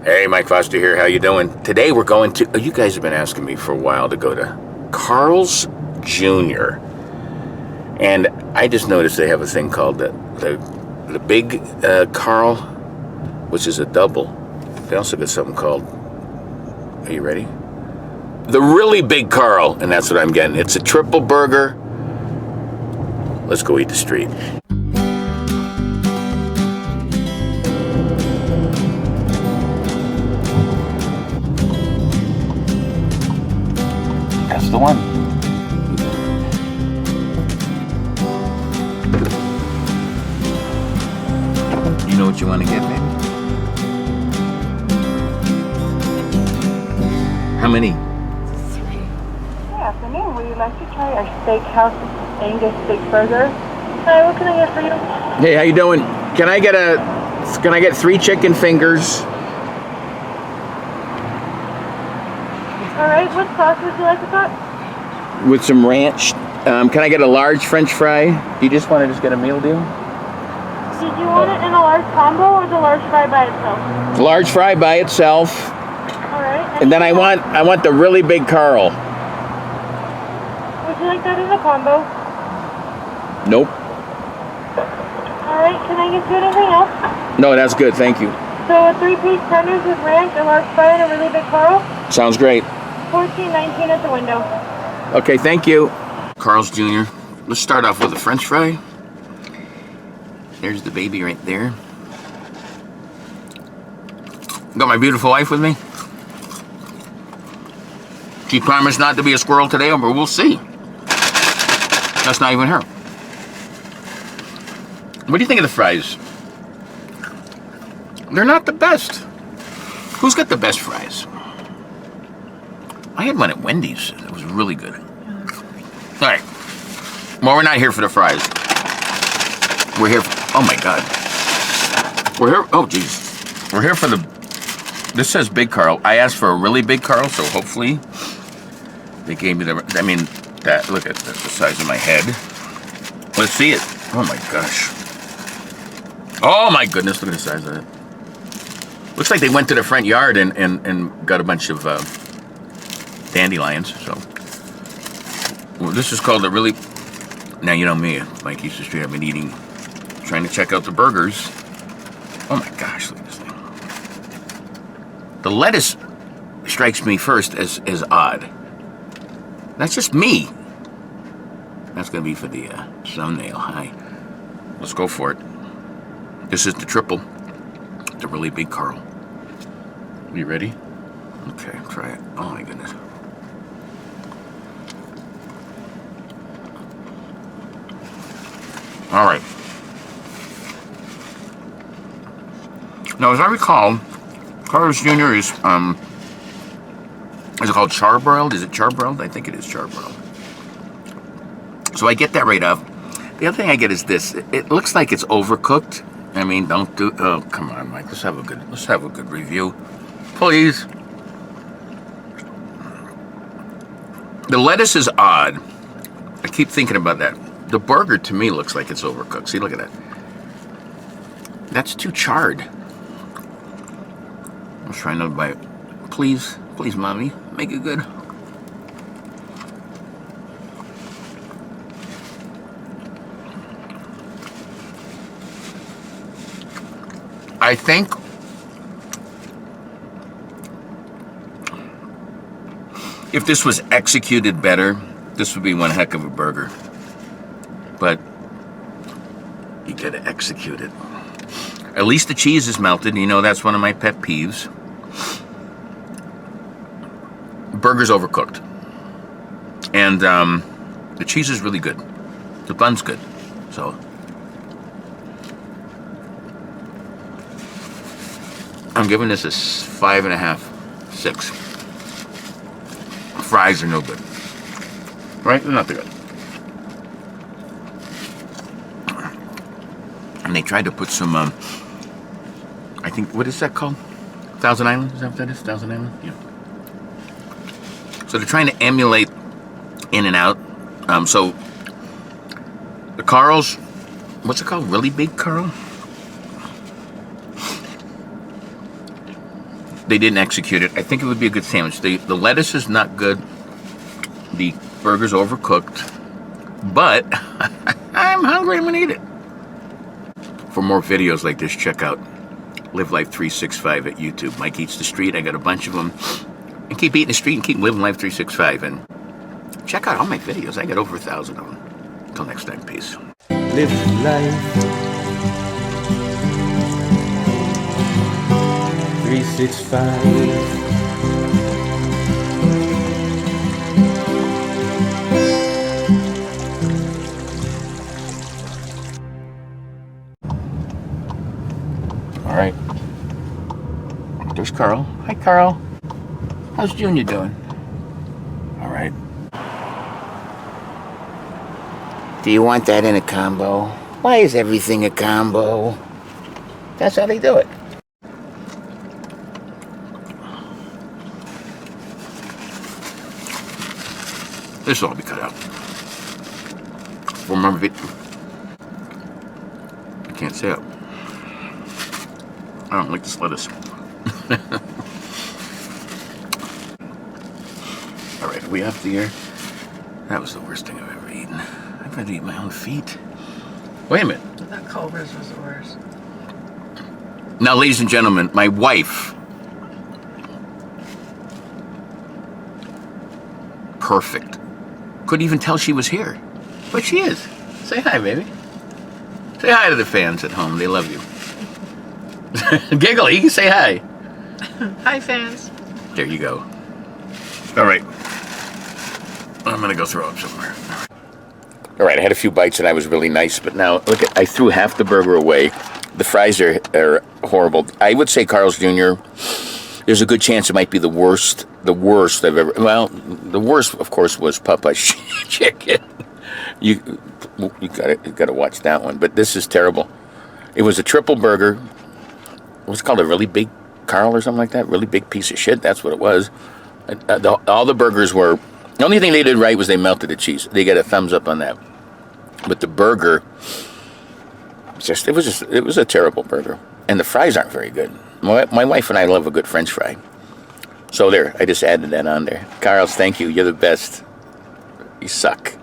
Hey, Mike Foster here. How you doing? Today we're going to. You guys have been asking me for a while to go to Carl's Jr. And I just noticed they have a thing called the Big Carl, which is a double. They also got something called. Are you ready? The Really Big Carl, and that's what I'm getting. It's a triple burger. Let's go eat the street. That's the one. You know what you want to get, baby? How many? 3. Good afternoon. Would you like to try our Steakhouse Angus Steak Burger? Hi, what can I get for you? Hey, how you doing? Can I get 3 chicken fingers? All right. What sauce would you like with that? With some ranch. Can I get a large French fry? Do you just want to just get a meal deal? Did you want it in a large combo or the large fry by itself? Large fry by itself. All right. And then I want the Really Big Carl. Would you like that in a combo? Nope. All right. Can I get you anything else? No, that's good. Thank you. So a 3-piece tenders with ranch, a large fry, and a Really Big Carl. Sounds great. $14.19 at the window. Okay, thank you. Carl's Jr. Let's start off with a French fry. There's the baby right there. Got my beautiful wife with me. She promised not to be a squirrel today, but we'll see. That's not even her. What do you think of the fries? They're not the best. Who's got the best fries? I had one at Wendy's. It was really good. All right. Well, we're not here for the fries. We're here for, oh my God. We're here, oh geez. We're here for this says Big Carl. I asked for a Really Big Carl, so hopefully they gave me look at the size of my head. Let's see it. Oh my gosh. Oh my goodness, look at the size of it. Looks like they went to the front yard and got a bunch of dandelions, so. Well, this is called the Really, now you know me, Mike Easter Street, I've been eating, trying to check out the burgers. Oh my gosh, look at this thing. The lettuce strikes me first as odd. That's just me. That's gonna be for the thumbnail. Hi. Let's go for it. This is the triple, the Really Big Carl. You ready? Okay, try it. Oh my goodness. All right. Now, as I recall, Carl's Jr. is it called charbroiled? Is it charbroiled? I think it is charbroiled. So I get that right up. The other thing I get is this. It looks like it's overcooked. I mean, don't do. Oh, come on, Mike. Let's have a good review, please. The lettuce is odd. I keep thinking about that. The burger to me looks like it's overcooked. See, look at that. That's too charred. I'm trying to buy it. Please, mommy, make it good. I think if this was executed better, this would be one heck of a burger. But you gotta execute it. At least the cheese is melted. You know, that's one of my pet peeves. Burger's overcooked. And the cheese is really good. The bun's good. So I'm giving this a 5.5, 6. Fries are no good. Right? They're not that good. And they tried to put some, I think, what is that called? Thousand Island? Is that what that is? Thousand Island? Yeah. So they're trying to emulate In-N-Out. So the Carl's, what's it called? Really Big Carl? they didn't execute it. I think it would be a good sandwich. The lettuce is not good. The burger's overcooked. But I'm hungry. I'm going to eat it. For more videos like this, check out Live Life 365 at YouTube. Mike Eats the Street. I got a bunch of them. And keep eating the street and keep living Life 365. And check out all my videos. I got over 1,000 of them. Until next time, peace. Live life 365. All right. There's Carl. Hi, Carl. How's Junior doing? All right. Do you want that in a combo? Why is everything a combo? That's how they do it. This will all be cut out. Remember it. I can't say it. I don't like this lettuce. All right, are we up there? That was the worst thing I've ever eaten. I've had to eat my own feet. Wait a minute. I thought Culver's was the worst. Now, ladies and gentlemen, my wife. Perfect. Couldn't even tell she was here. But she is. Say hi, baby. Say hi to the fans at home. They love you. Giggle, you can say hi. Hi, fans. There you go. All right. I'm going to go throw up somewhere. All right, I had a few bites and I was really nice, but now, look, I threw half the burger away. The fries are horrible. I would say Carl's Jr., there's a good chance it might be the worst I've ever, well, the worst, of course, was Popeye's chicken. You gotta watch that one, but this is terrible. It was a triple burger. What's it called, a really big Carl or something like that? Really big piece of shit, that's what it was. All the burgers were, the only thing they did right was they melted the cheese. They got a thumbs up on that. But the burger, it was a terrible burger. And the fries aren't very good. My wife and I love a good French fry. So there, I just added that on there. Carlos, thank you. You're the best. You suck.